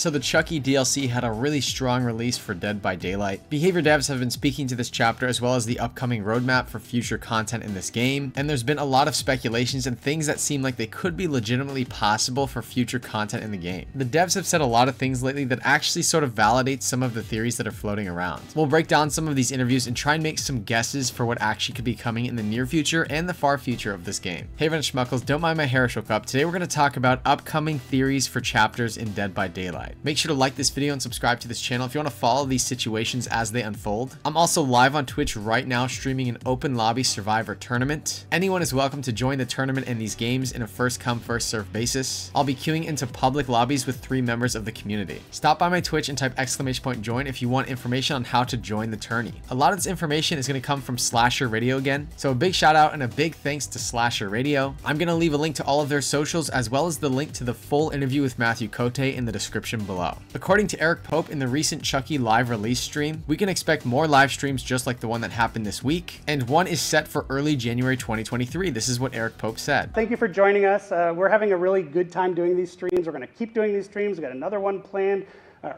So the Chucky DLC had a really strong release for Dead by Daylight. Behavior devs have been speaking to this chapter as well as the upcoming roadmap for future content in this game, and there's been a lot of speculations and things that seem like they could be legitimately possible for future content in the game. The devs have said a lot of things lately that actually sort of validate some of the theories that are floating around. We'll break down some of these interviews and try and make some guesses for what actually could be coming in the near future and the far future of this game. Hey everyone, Schmuckles, don't mind my Herschel cup. Today we're going to talk about upcoming theories for chapters in Dead by Daylight. Make sure to like this video and subscribe to this channel if you want to follow these situations as they unfold. I'm also live on Twitch right now streaming an open lobby survivor tournament. Anyone is welcome to join the tournament and these games in a first come first serve basis. I'll be queuing into public lobbies with 3 members of the community. Stop by my Twitch and type !join if you want information on how to join the tourney. A lot of this information is going to come from Slasher Radio again, so a big shout out and a big thanks to Slasher Radio. I'm going to leave a link to all of their socials as well as the link to the full interview with Matthew Cote in the description below. According to Eric Pope in the recent Chucky live release stream, we can expect more live streams just like the one that happened this week, and one is set for early January 2023. This is what Eric Pope said. Thank you for joining us. We're having a really good time doing these streams. We're going to keep doing these streams. We've got another one planned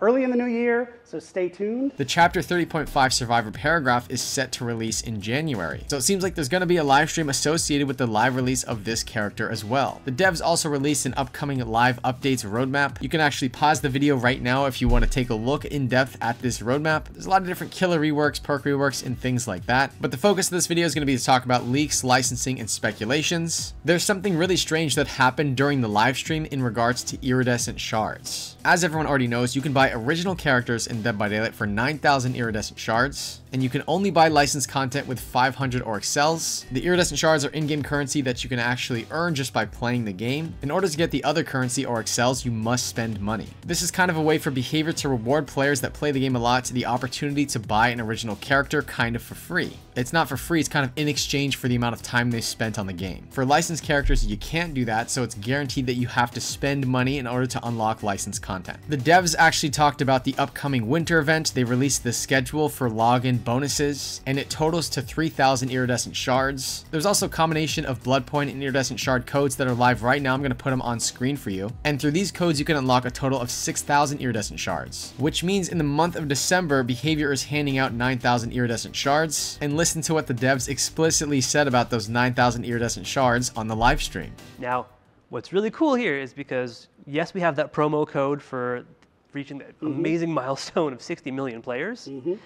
early in the new year, so stay tuned. The chapter 30.5 survivor paragraph is set to release in January, so it seems like there's going to be a live stream associated with the live release of this character as well. The devs also released an upcoming live updates roadmap. You can actually pause the video right now if you want to take a look in depth at this roadmap. There's a lot of different killer reworks, perk reworks, and things like that, but the focus of this video is going to be to talk about leaks, licensing, and speculations. There's something really strange that happened during the live stream in regards to iridescent shards. As everyone already knows, you can buy original characters in Dead by Daylight for 9,000 iridescent shards, and you can only buy licensed content with 500 Auric cells. The iridescent shards are in-game currency that you can actually earn just by playing the game. In order to get the other currency, Auric cells, you must spend money. This is kind of a way for Behavior to reward players that play the game a lot to the opportunity to buy an original character kind of for free. It's not for free, it's kind of in exchange for the amount of time they spent on the game. For licensed characters, you can't do that, so it's guaranteed that you have to spend money in order to unlock licensed content. The devs actually talked about the upcoming winter event. They released the schedule for login bonuses, and it totals to 3,000 iridescent shards. There's also a combination of Bloodpoint and iridescent shard codes that are live right now. I'm going to put them on screen for you. And through these codes, you can unlock a total of 6,000 iridescent shards, which means in the month of December, Behavior is handing out 9,000 iridescent shards. And listen to what the devs explicitly said about those 9,000 iridescent shards on the live stream. Now, what's really cool here is because, yes, we have that promo code for reaching that amazing milestone of 60 million players. In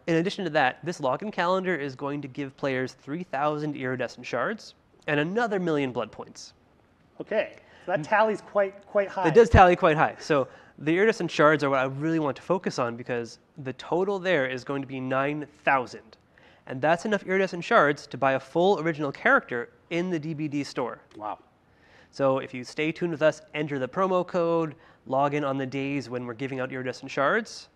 addition to that, this login calendar is going to give players 3,000 iridescent shards and another 1,000,000 blood points. Okay, so that tallies quite high. It does tally quite high. So the iridescent shards are what I really want to focus on because the total there is going to be 9,000. And that's enough iridescent shards to buy a full original character in the DBD store. Wow. So if you stay tuned with us, enter the promo code, log in on the days when we're giving out iridescent shards,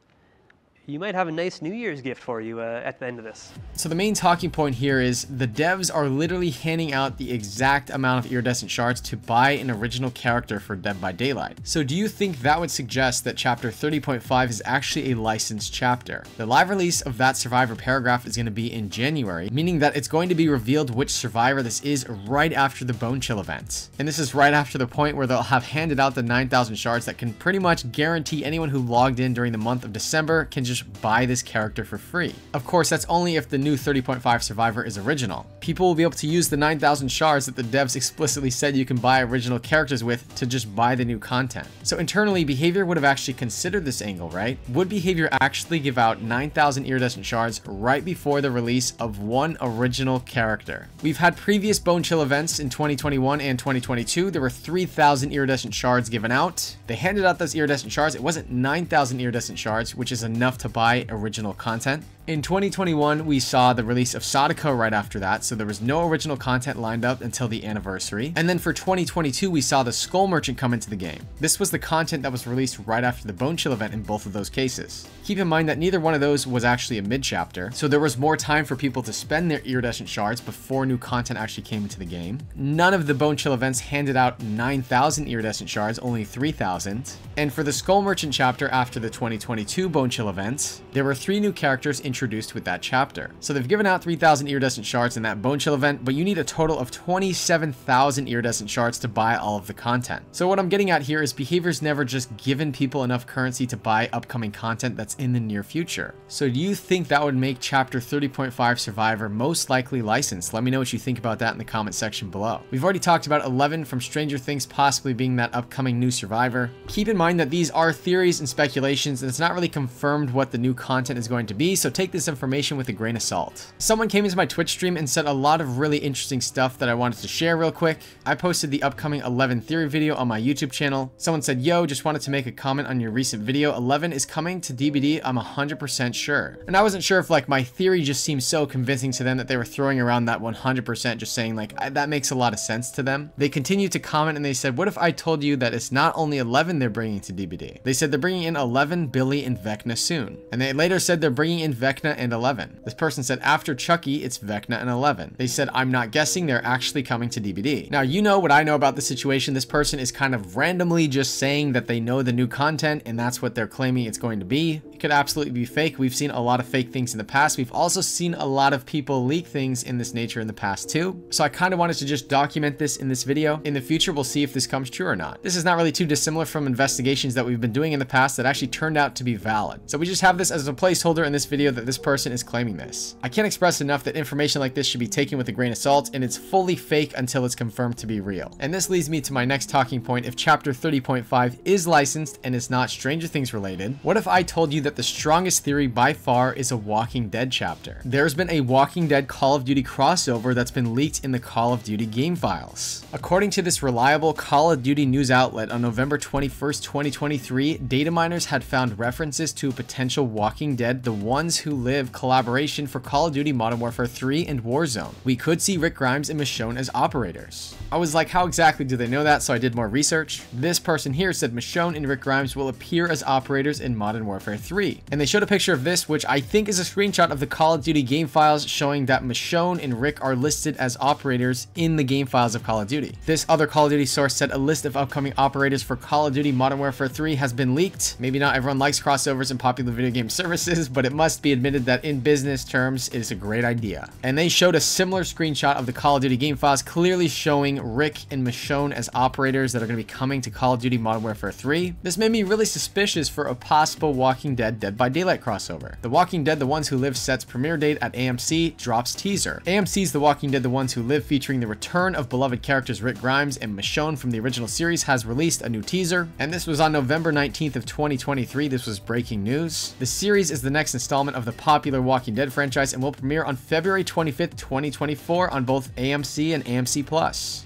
you might have a nice New Year's gift for you at the end of this. So the main talking point here is the devs are literally handing out the exact amount of iridescent shards to buy an original character for Dead by Daylight. So do you think that would suggest that chapter 30.5 is actually a licensed chapter? The live release of that survivor paragraph is going to be in January, meaning that it's going to be revealed which survivor this is right after the Bone Chill event. And this is right after the point where they'll have handed out the 9,000 shards that can pretty much guarantee anyone who logged in during the month of December can just buy this character for free. Of course, that's only if the new 30.5 survivor is original. People will be able to use the 9,000 shards that the devs explicitly said you can buy original characters with to just buy the new content. So internally, Behavior would have actually considered this angle, right? Would Behavior actually give out 9,000 iridescent shards right before the release of one original character? We've had previous Bone Chill events in 2021 and 2022. There were 3,000 iridescent shards given out. They handed out those iridescent shards. It wasn't 9,000 iridescent shards, which is enough to buy original content. In 2021, we saw the release of Sadako right after that, so there was no original content lined up until the anniversary. And then for 2022, we saw the Skull Merchant come into the game. This was the content that was released right after the Bone Chill event in both of those cases. Keep in mind that neither one of those was actually a mid-chapter, so there was more time for people to spend their iridescent shards before new content actually came into the game. None of the Bone Chill events handed out 9,000 iridescent shards, only 3,000. And for the Skull Merchant chapter after the 2022 Bone Chill event, there were 3 new characters in introduced with that chapter. So they've given out 3,000 iridescent shards in that Bone Chill event, but you need a total of 27,000 iridescent shards to buy all of the content. So what I'm getting at here is behavior's never just given people enough currency to buy upcoming content that's in the near future. So do you think that would make chapter 30.5 Survivor most likely licensed? Let me know what you think about that in the comment section below. We've already talked about 11 from Stranger Things possibly being that upcoming new Survivor. Keep in mind that these are theories and speculations, and it's not really confirmed what the new content is going to be, so take this information with a grain of salt. Someone came into my Twitch stream and said a lot of really interesting stuff that I wanted to share real quick. I posted the upcoming 11 theory video on my YouTube channel. Someone said, yo, just wanted to make a comment on your recent video. 11 is coming to DBD, I'm 100% sure. And I wasn't sure if like my theory just seemed so convincing to them that they were throwing around that 100%, just saying like, that makes a lot of sense to them. They continued to comment and they said, what if I told you that it's not only 11 they're bringing to DBD? They said they're bringing in 11, Billy, and Vecna soon. And they later said they're bringing in Vecna and 11. This person said after Chucky, it's Vecna and 11. They said, I'm not guessing, they're actually coming to DBD. Now, you know what I know about the situation. This person is kind of randomly just saying that they know the new content and that's what they're claiming it's going to be. It could absolutely be fake. We've seen a lot of fake things in the past. We've also seen a lot of people leak things in this nature in the past too. So I kind of wanted to just document this in this video. In the future, we'll see if this comes true or not. This is not really too dissimilar from investigations that we've been doing in the past that actually turned out to be valid. So we just have this as a placeholder in this video that this person is claiming this. I can't express enough that information like this should be taken with a grain of salt, and it's fully fake until it's confirmed to be real. And this leads me to my next talking point. If chapter 30.5 is licensed and it's not Stranger Things related, what if I told you that the strongest theory by far is a Walking Dead chapter? There's been a Walking Dead Call of Duty crossover that's been leaked in the Call of Duty game files. According to this reliable Call of Duty news outlet, on November 21st, 2023, data miners had found references to a potential Walking Dead The Ones Who Live collaboration for Call of Duty Modern Warfare 3 and Warzone. We could see Rick Grimes and Michonne as operators. I was like, how exactly do they know that? So I did more research. This person here said Michonne and Rick Grimes will appear as operators in Modern Warfare 3. And they showed a picture of this, which I think is a screenshot of the Call of Duty game files showing that Michonne and Rick are listed as operators in the game files of Call of Duty. This other Call of Duty source said a list of upcoming operators for Call of Duty Modern Warfare 3 has been leaked. Maybe not everyone likes crossovers in popular video game services, but it must be admitted that in business terms, it is a great idea. And they showed a similar screenshot of the Call of Duty game files clearly showing Rick and Michonne as operators that are going to be coming to Call of Duty Modern Warfare 3. This made me really suspicious for a possible Walking Dead Dead by Daylight crossover. The Walking Dead The Ones Who Live sets premiere date at AMC drops teaser. AMC's The Walking Dead The Ones Who Live, featuring the return of beloved characters Rick Grimes and Michonne from the original series, has released a new teaser, and this was on November 19th of 2023. This was breaking news. The series is the next installment of the popular Walking Dead franchise and will premiere on February 25th, 2024 on both AMC and AMC+.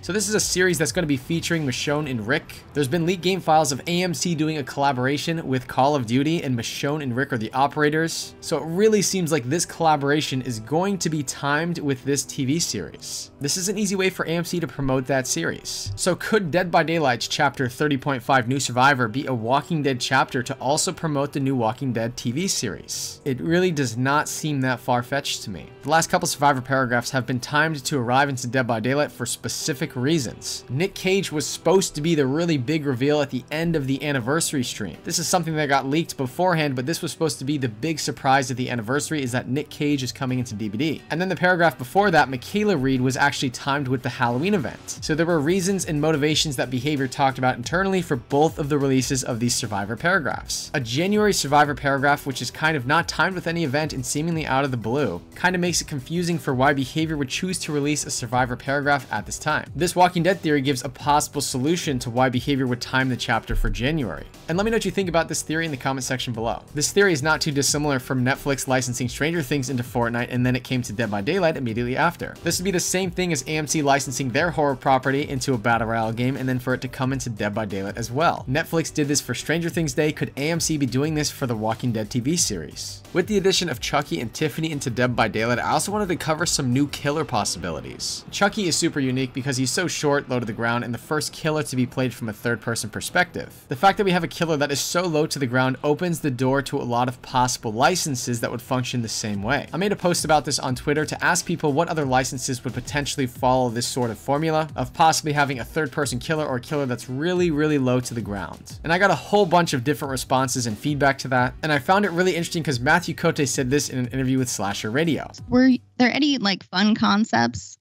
So this is a series that's going to be featuring Michonne and Rick. There's been leaked game files of AMC doing a collaboration with Call of Duty, and Michonne and Rick are the operators. So it really seems like this collaboration is going to be timed with this TV series. This is an easy way for AMC to promote that series. So could Dead by Daylight's chapter 30.5 New Survivor be a Walking Dead chapter to also promote the new Walking Dead TV series? It really does not seem that far-fetched to me. The last couple Survivor paragraphs have been timed to arrive into Dead by Daylight for specific reasons. Nick Cage was supposed to be the really big reveal at the end of the anniversary stream. This is something that got leaked beforehand, but this was supposed to be the big surprise of the anniversary, is that Nick Cage is coming into DBD. And then the paragraph before that, Michaela Reed was actually timed with the Halloween event. So there were reasons and motivations that Behavior talked about internally for both of the releases of these Survivor paragraphs. A January Survivor paragraph, which is kind of not timed with any event and seemingly out of the blue, kind of makes it confusing for why Behavior would choose to release a Survivor paragraph at this time. This Walking Dead theory gives a possible solution to why Behavior would time the chapter for January. And let me know what you think about this theory in the comment section below. This theory is not too dissimilar from Netflix licensing Stranger Things into Fortnite, and then it came to Dead by Daylight immediately after. This would be the same thing as AMC licensing their horror property into a Battle Royale game, and then for it to come into Dead by Daylight as well. Netflix did this for Stranger Things Day. Could AMC be doing this for the Walking Dead TV series? With the addition of Chucky and Tiffany into Dead by Daylight, I also wanted to cover some new killer possibilities. Chucky is super unique because he's so short, low to the ground, and the first killer to be played from a third-person perspective. The fact that we have a killer that is so low to the ground opens the door door to a lot of possible licenses that would function the same way. I made a post about this on Twitter to ask people what other licenses would potentially follow this sort of formula of possibly having a third-person killer or a killer that's really, really low to the ground. And I got a whole bunch of different responses and feedback to that, and I found it really interesting because Matthew Cote said this in an interview with Slasher Radio. Were there any like fun concepts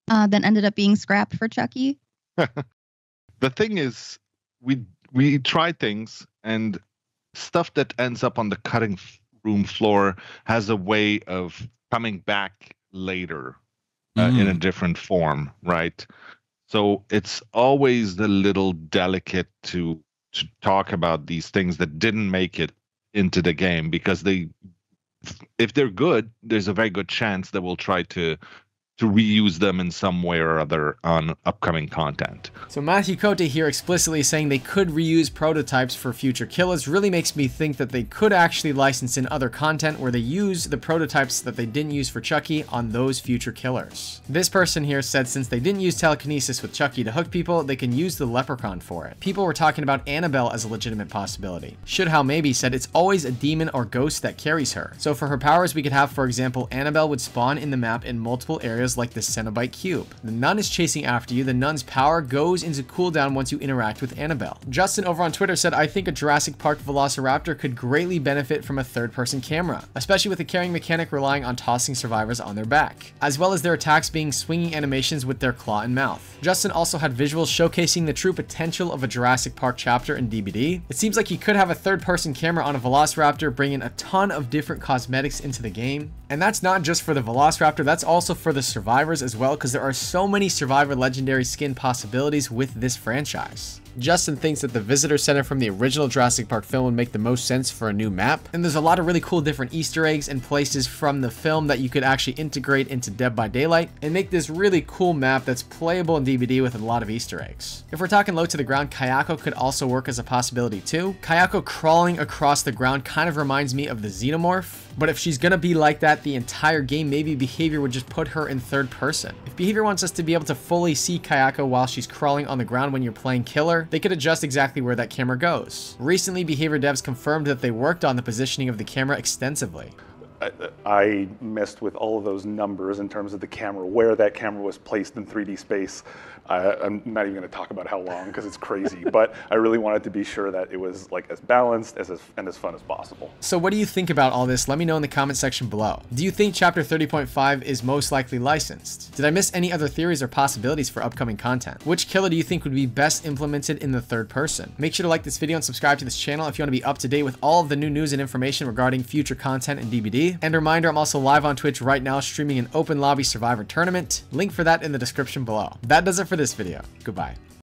that ended up being scrapped for Chucky? The thing is, we try things, and stuff that ends up on the cutting room floor has a way of coming back later in a different form, right? So it's always a little delicate to talk about these things that didn't make it into the game, because if they're good, there's a very good chance that we'll try to reuse them in some way or other on upcoming content. So Matthew Cote here explicitly saying they could reuse prototypes for future killers really makes me think that they could actually license in other content where they use the prototypes that they didn't use for Chucky on those future killers. This person here said since they didn't use telekinesis with Chucky to hook people, they can use the leprechaun for it. People were talking about Annabelle as a legitimate possibility. Shouldhow Maybe said it's always a demon or ghost that carries her. So for her powers, we could have, for example, Annabelle would spawn in the map in multiple areas like the Cenobite Cube. The nun is chasing after you. The nun's power goes into cooldown once you interact with Annabelle. Justin over on Twitter said, I think a Jurassic Park Velociraptor could greatly benefit from a third-person camera, especially with the carrying mechanic relying on tossing survivors on their back, as well as their attacks being swinging animations with their claw and mouth. Justin also had visuals showcasing the true potential of a Jurassic Park chapter in DBD. It seems like you could have a third-person camera on a Velociraptor, bringing a ton of different cosmetics into the game. And that's not just for the Velociraptor, that's also for the survivors as well, because there are so many Survivor Legendary skin possibilities with this franchise. Justin thinks that the visitor center from the original Jurassic Park film would make the most sense for a new map, and there's a lot of really cool different Easter eggs and places from the film that you could actually integrate into Dead by Daylight and make this really cool map that's playable in DBD with a lot of Easter eggs. If we're talking low to the ground, Kayako could also work as a possibility too. Kayako crawling across the ground kind of reminds me of the Xenomorph, but if she's gonna be like that the entire game, maybe Behavior would just put her in third person. If Behavior wants us to be able to fully see Kayako while she's crawling on the ground when you're playing Killer, they could adjust exactly where that camera goes. Recently, Behavior devs confirmed that they worked on the positioning of the camera extensively. I messed with all of those numbers in terms of the camera, where that camera was placed in 3D space. I'm not even going to talk about how long because it's crazy, but I really wanted to be sure that it was like as balanced and as fun as possible. So what do you think about all this? Let me know in the comment section below. Do you think Chapter 30.5 is most likely licensed? Did I miss any other theories or possibilities for upcoming content? Which killer do you think would be best implemented in the third person? Make sure to like this video and subscribe to this channel if you want to be up to date with all of the new news and information regarding future content in DBD. And a reminder, I'm also live on Twitch right now streaming an open lobby Survivor tournament. Link for that in the description below. That does it for this video. Goodbye.